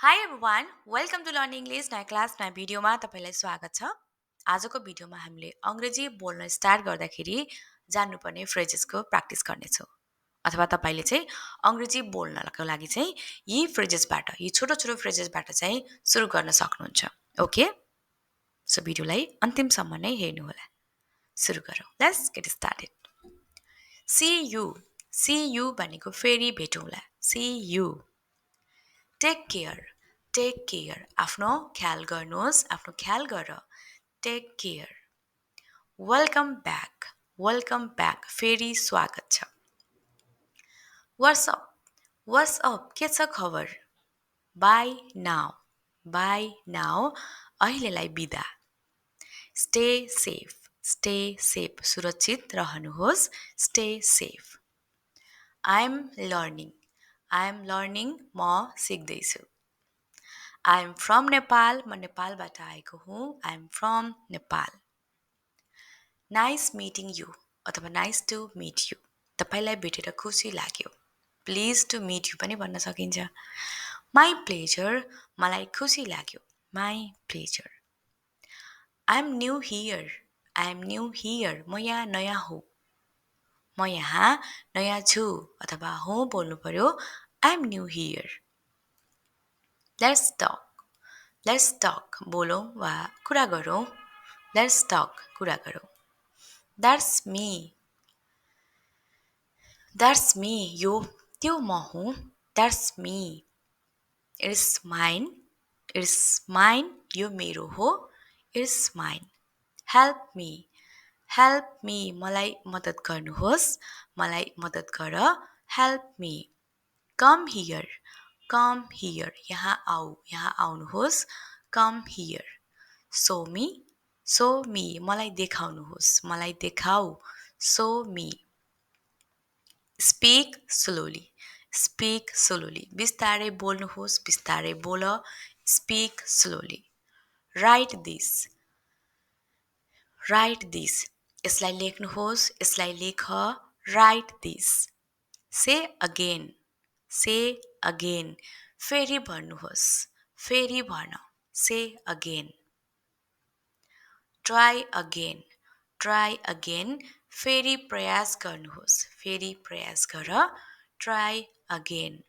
High everyone welcome to learn English नयाँ class नयाँ भिडियोमा तपाईँलाई स्वागत छ आजको भिडियोमा हामीले अङ्ग्रेजी बोल्न स्टार्ट गर्दाखेरि जान्नुपर्ने फ्रेजेसको प्र्याक्टिस गर्नेछौँ अथवा तपाईँले चाहिँ अङ्ग्रेजी बोल्नको लागि चाहिँ यी फ्रेजेसबाट यी छोटो छोटो फ्रेजेसबाट चाहिँ सुरु गर्न सक्नुहुन्छ ओके सो भिडियोलाई अन्तिमसम्म नै हेर्नुहोला सुरु गरौँ let's get started see you भनेको फेरि भेटौँला सी यु टेक केयर आफ्नो ख्याल गर्नुहोस् आफ्नो ख्याल गर टेक केयर वेलकम ब्याक फेरि स्वागत छ व्हाट्सअप के छ खबर बाई नाउ अहिलेलाई बिदा स्टे सेफ सुरक्षित रहनुहोस् stay safe I am learning म सिक्दैछु आई एम फ्रम नेपाल म नेपालबाट आएको हुँ I am from Nepal nice meeting you अथवा नाइस टु मिट यु तपाईँलाई भेटेर खुसी लाग्यो प्लिज टु मिट यु पनि भन्न सकिन्छ माई प्लेजर मलाई खुसी लाग्यो my pleasure I am new here म यहाँ नयाँ हुँ म यहाँ नयाँ छु अथवा हुँ बोल्नु पर्यो I am new here let's talk बोलौँ वा कुरा गरौँ लेट्स टक कुरा गरौँ द्याट्स मी यो त्यो म हुँ द्याट्स मी इट्स माइन यो मेरो हो इट्स माइन हेल्प मी मलाई मद्दत गर्नुहोस् मलाई मद्दत गर हेल्प मी कम हियर यहाँ आउनुहोस् कम हियर सो मी मलाई देखाउनुहोस् मलाई देखाऊ सो मी स्पिक स्लोली बिस्तारै बोल्नुहोस् बिस्तारै बोल स्पिक स्लोली राइट दिस यसलाई लेख्नुहोस् यसलाई लेख राइट दिस से अगेन फेरि भन्नुहोस् फेरि भन से अगेन ट्राई अगेन फेरि प्रयास गर्नुहोस् फेरि प्रयास गर ट्राई अगेन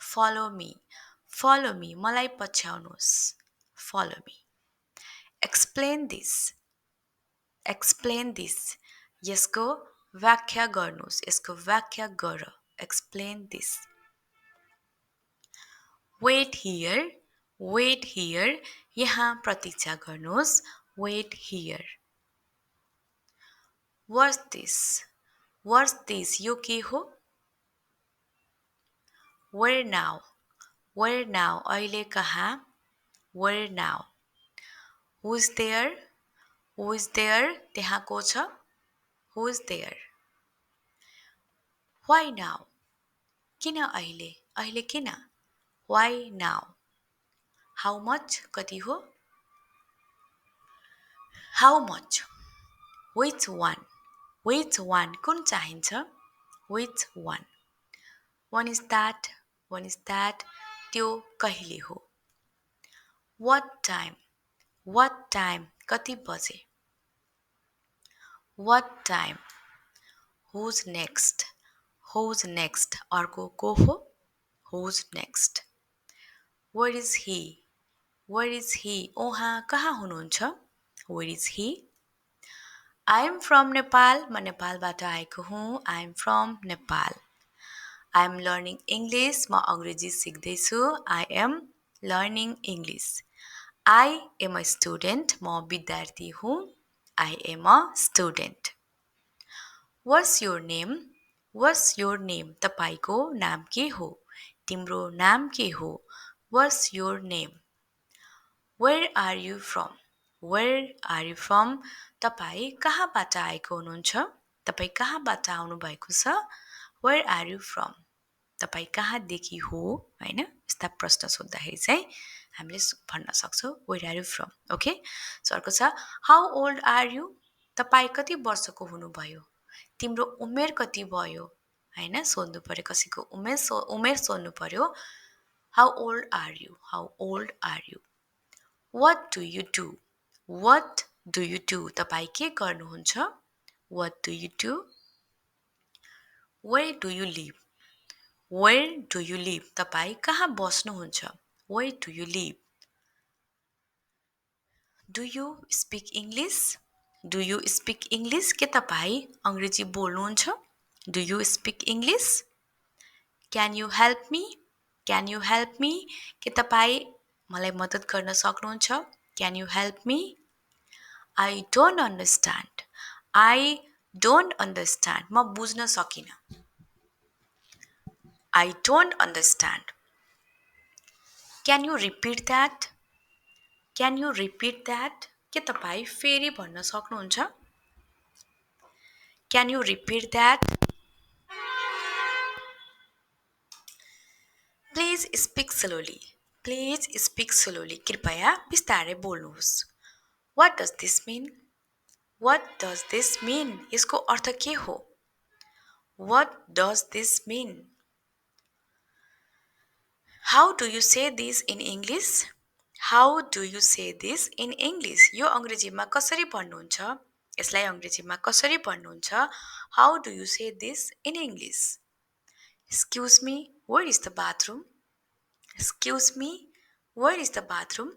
फलो मी मलाई पछ्याउनुहोस् फलो मी एक्सप्लेन दिस यसको व्याख्या गर्नुहोस् यसको व्याख्या गर एक्सप्लेन दिस वेट हियर यहाँ प्रतीक्षा गर्नुहोस् वेट हियर What's this? यो के हो? Where now? अहिले कहाँ? Where now? Who's there? त्यहाँ को छ? Who's there? Why now? किन अहिले? अहिले किन? Why now? How much? कति हो? How much? Which one? कुन चाहिन्छ? Which one? One is that? त्यो कहिले हो? What time? कति बजे? What time? Who's next? अर्को को हो? Who's next? Where is he? उहाँ कहाँ हुनुहुन्छ? Where is he? I am from Nepal. म नेपालबाट आएको हुँ. I am from Nepal. I am learning English. म अङ्ग्रेजी सिक्दैछु. I am learning English. I am a student. म विद्यार्थी हुँ. I am a student. What's your name? तपाईँको नाम के हो? तिम्रो नाम के हो? What's your name? Where are you from? तपाईँ कहाँबाट आएको हुनुहुन्छ? तपाईँ कहाँबाट आउनु भएको छ? Where are you from? तपाईँ कहाँदेखि हो? हैन? यस्ता प्रश्न सोध्दाखेरि चाहिँ हामीले भन्न सक्छौँ Where are you from? Okay? So अर्को छ How old are you? तपाईँ कति वर्षको हुनुभयो? तिम्रो उमेर कति भयो? हैन? सोध्नु पर्यो कसैको उमेर सोध्नु पर्यो. How old are you? How old are you? What do you do? What do you do? तपाईँ के गर्नुहुन्छ? What do you do? Where do you live? Where do you live? तपाईँ कहाँ बस्नुहुन्छ? Where do you live? Do you speak English? Do you speak English? के तपाईँ अङ्ग्रेजी बोल्नुहुन्छ? Do you speak English? Can you help me? Can you help me? के तपाईँ मलाई मद्दत गर्न सक्नुहुन्छ? Can you help me? I don't understand. I don't understand. म बुझ्न सकिनँ. I don't understand. Can you repeat that? Can you repeat that? के तपाईँ फेरि भन्न सक्नुहुन्छ? Can you repeat that? Please speak slowly. Please speak slowly. कृपया बिस्तारै बोल्नुहोस्. What does this mean? What does this mean? यसको अर्थ के हो? What does this mean? How do you say this in English? How do you say this in English? यो अङ्ग्रेजीमा कसरी भन्नुहुन्छ? यसलाई अङ्ग्रेजीमा कसरी भन्नुहुन्छ? How do you say this in English? Excuse me, where is the bathroom? Excuse me, where is the bathroom?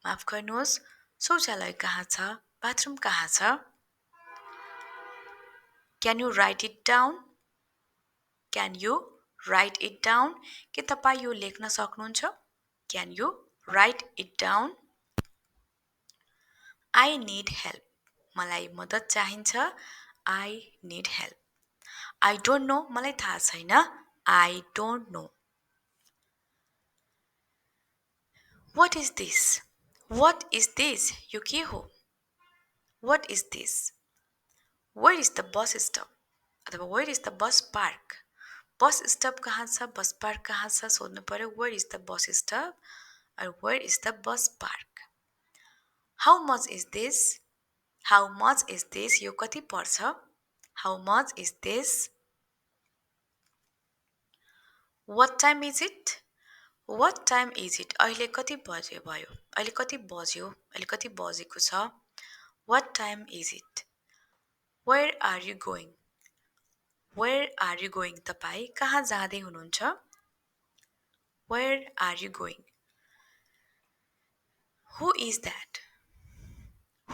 माफ गर्नुहोस्, शौचालय कहाँ छ? बाथरुम कहाँ छ? Can you write it down? Can you write it down? के तपाईँ यो लेख्न सक्नुहुन्छ? Can you write it down? I need help. मलाई मद्दत चाहिन्छ. I need help. I don't know. मलाई थाहा छैन. I don't know. What is this? What is this? यो के हो? What is this? Where is the bus stop? अथवा where is the bus park? Bus stop कहाँ छ? Bus park कहाँ छ? सोध्नु पर्यो. Where is the bus stop? Or where is the bus park? How much is this? How much is this? यो कति पर्छ? How much is this? What time is it? What time is it? अहिले कति बजे भयो? अहिले कति बज्यो? अहिले कति बजेको छ? What time is it? Where are you going? Where are you going? तपाईँ कहाँ जाँदै हुनुहुन्छ? Where are you going? Who is that?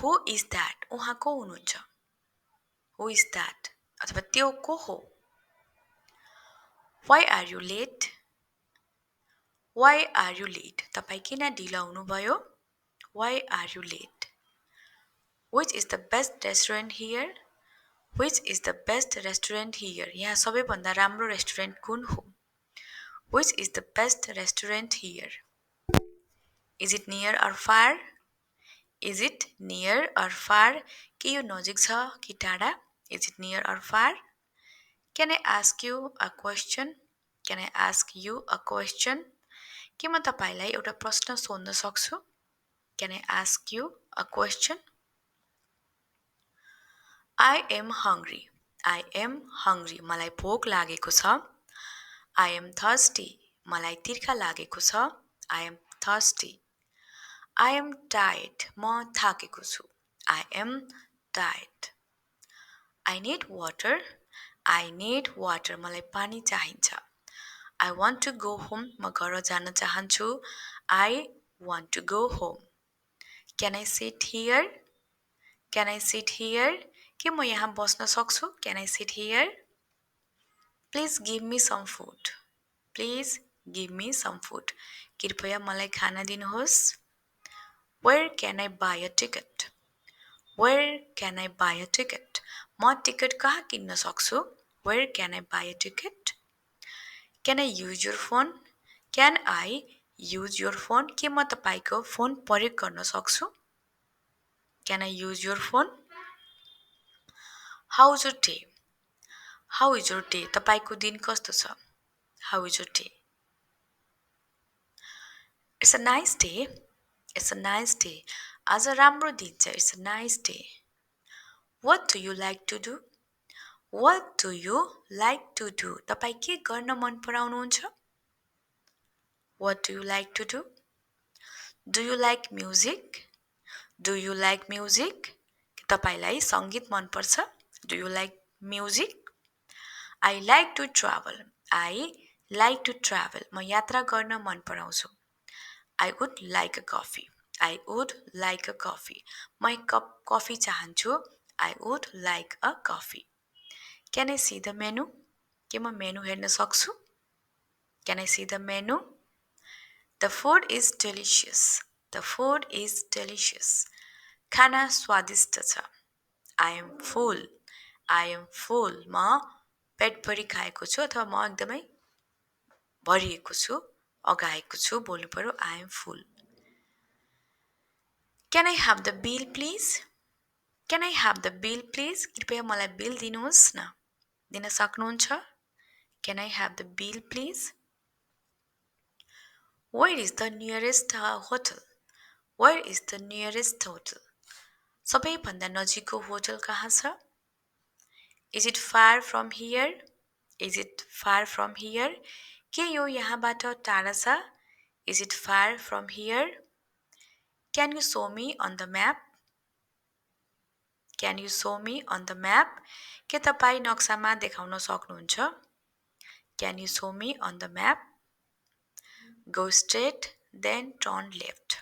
Who is that? उहाँ को हुनुहुन्छ? Who is that? अथवा त्यो को हो? Why are you late? Why are you late? तपाईँ किन ढिलो हुनुभयो? Why are you late? Which is the best restaurant here? Which is the best restaurant here? यहाँ सबैभन्दा राम्रो रेस्टुरेन्ट कुन हो? Which is the best restaurant here? Is it near or far? Is it near or far? के यो नजिक छ कि टाढा? Is it near or far? Can I ask you a question? Can I ask you a question? के म तपाईलाई एउटा प्रश्न सोध्न सक्छु? Can I ask you a question? I am hungry. I am hungry. मलाई भोक लागेको छ. I am thirsty. मलाई तिर्खा लागेको छ. I am thirsty. I am tired. म थाकेको छु. I am tired. I need water. I need water. मलाई पानी चाहिन्छ. I want to go home. म घर जान चाहन्छु. I want to go home. Can I sit here? Can I sit here? के म यहाँ बस्न सक्छु? Can I sit here? Please give me some food. Please give me some food. कृपया मलाई खाना दिनुहोस्. Where can I buy a ticket? Where can I buy a ticket? म टिकट कहाँ किन्न सक्छु? Where can I buy a ticket? Can I use your phone? Can I use your phone? के म तपाईको फोन प्रयोग गर्न सक्छु? Can I use your phone? How is your day? How is your day? तपाईको दिन कस्तो छ? How is your day? It's a nice day. It's a nice day. आज राम्रो दिन छ. It's a nice day. What do you like to do? What do you like to do? तपाईँ के गर्न मन पराउनुहुन्छ? What do you like to do? Do you like music? Do you like music? तपाईँलाई सङ्गीत मनपर्छ? Do you like music? I like to travel. I like to travel. म यात्रा गर्न मन पराउँछु. I would like a coffee. I would like a coffee. म एक कप कफी चाहन्छु. I would like a coffee. Can I see the menu? के म मेनु हेर्न सक्छु? Can I see the menu? The food is delicious. The food is delicious. खाना स्वादिष्ट छ. I am full. I am full. म पेटभरि खाएको छु अथवा म एकदमै भरिएको छु, अगाएको छु, बोल्नु पर्यो I am full. Can I have the bill please? Can I have the bill please? कृपया मलाई बिल दिनुहोस् न. दिन सक्नुहुन्छ? Can I have the bill please? Where is the nearest hotel? Where is the nearest hotel? सबैभन्दा नजिकको hotel कहाँ छ? Is it far from here? Is it far from here? के यो यहाँबाट टाढा छ? Is it far from here? Can you show me on the map? Can you show me on the map? के तपाईँ नक्सामा देखाउन सक्नुहुन्छ? Can you show me on the map? Go straight, then turn left.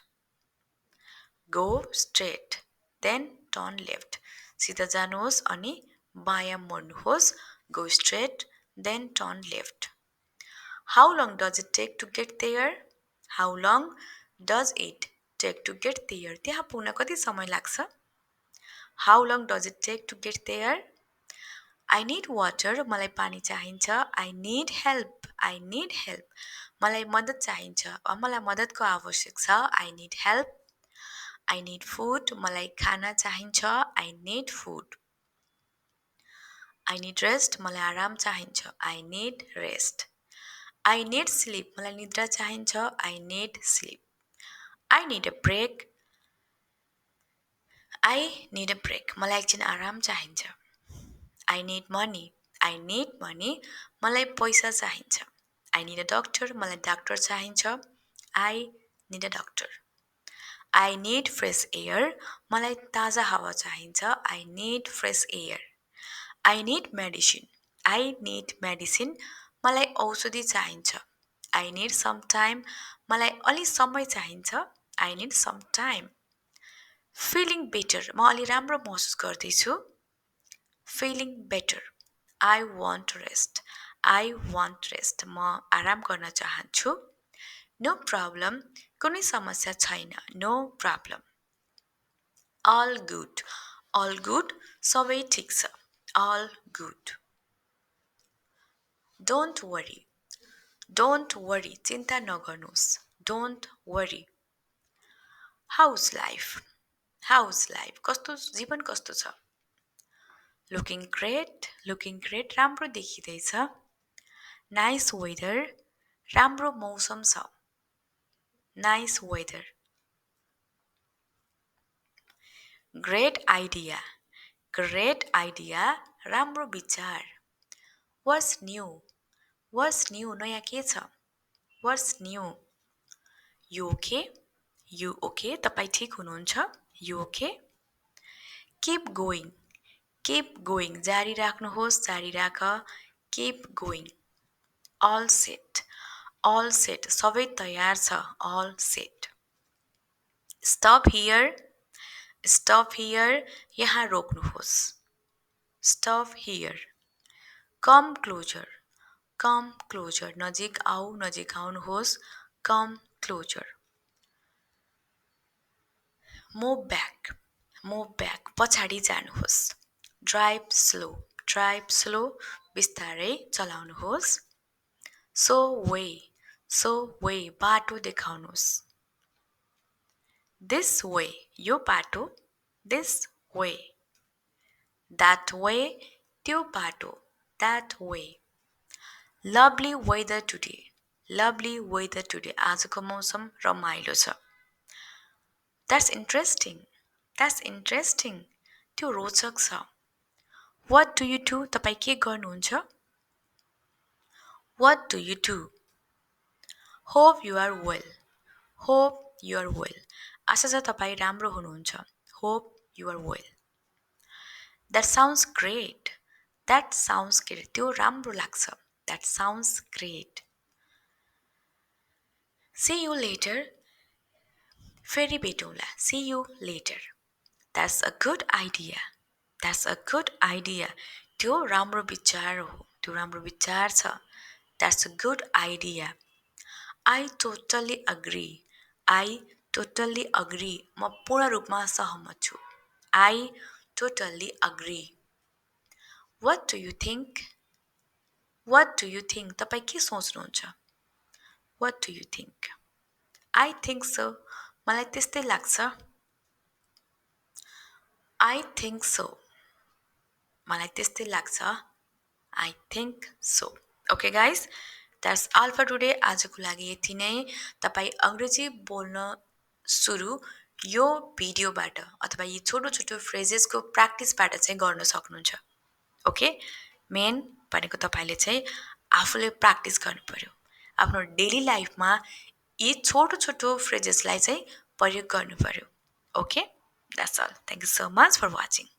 Go straight, then turn left. सिधा जानुहोस् अनि बायाँ मोड्नुहोस्. Go straight, then turn left. How long does it take to get there? How long does it take to get there? त्यहाँ पुग्न कति समय लाग्छ? How long does it take to get there? I need water. मलाई पानी चाहिन्छ. I need help. I need help. मलाई मद्दत चाहिन्छ. मलाई मद्दतको आवश्यक छ. I need help. I need food. मलाई खाना चाहिन्छ. I need food. I need rest. मलाई आराम चाहिन्छ. I need rest. I need sleep. मलाई निद्रा चाहिन्छ. I need sleep. I need a break. I need a break. मलाई एकछिन आराम चाहिन्छ. I need money. I need money. मलाई पैसा चाहिन्छ. I need a doctor. मलाई डाक्टर चाहिन्छ. I need a doctor. I need fresh air. मलाई ताजा हावा चाहिन्छ. I need fresh air. I need medicine. I need medicine. मलाई औषधि चाहिन्छ. I need some time. मलाई अलि समय चाहिन्छ. I need some time. Feeling better. म अलि राम्रो महसुस गर्दैछु. Feeling better. I want rest. I want rest. म आराम गर्न चाहन्छु. No problem. कुनै समस्या छैन. No problem. All good. All good. सबै ठिक छ. All good. Don't worry. Don't worry. चिन्ता नगर्नुहोस्. Don't worry. How's life? How's life? कस्तो जीवन कस्तो छ? Looking great. Looking great. राम्रो देखिँदैछ. Nice weather. राम्रो मौसम छ. Nice weather. Great idea. Great idea. राम्रो विचार. What's new? What's new? नयाँ के छ? What's new? You okay? You okay? तपाईँ ठिक हुनुहुन्छ? You okay? Keep going. Keep going. जारी राख्नुहोस्. जारी राख. Keep going. All set. All set. सबै तयार छ. All set. Stop here. Stop here. यहाँ रोक्नुहोस्. Stop here. Come closer. Come closer. नजिक आऊ. नजिक आउनुहोस्. Come closer. Move back. Move back. पछाडि जानुहोस्. Drive slow. Drive slow. बिस्तारै चलाउनुहोस्. So way. So way. बाटो देखाउनुहोस्. This way. यो बाटो. This way. That way. त्यो बाटो. That way. Lovely weather today. Lovely weather today. आजको मौसम रमाइलो छ. That's interesting. That's interesting. त्यो रोचक छ. What do you do? तपाईँ के गर्नुहुन्छ? What do you do? Hope you are well hope you are well आशा छ तपाईँ राम्रो हुनुहुन्छ hope you are well that sounds great त्यो राम्रो लाग्छ that sounds great see you later फेरि भेटौँला see you later that's a good idea that's a good idea त्यो राम्रो विचार हो त्यो राम्रो विचार छ that's a good idea I totally agree I totally agree म पूर्ण रूपमा सहमत छु I totally agree what do you think what do you think तपाईँ के सोच्नुहुन्छ what do you think I think so मलाई त्यस्तै लाग्छ आई थिङ्क सो मलाई त्यस्तै लाग्छ I think so okay guys that's all for today आजको लागि यति नै तपाईँ अङ्ग्रेजी बोल्न सुरु यो भिडियोबाट अथवा यी छोटो छोटो फ्रेजेसको प्र्याक्टिसबाट चाहिँ गर्न सक्नुहुन्छ ओके मेन भनेको तपाईँले चाहिँ आफूले प्र्याक्टिस गर्नु पर्यो आफ्नो डेली लाइफमा यी छोटो छोटो फ्रेजेसलाई चाहिँ प्रयोग गर्नु पर्यो okay that's all thank you so much for watching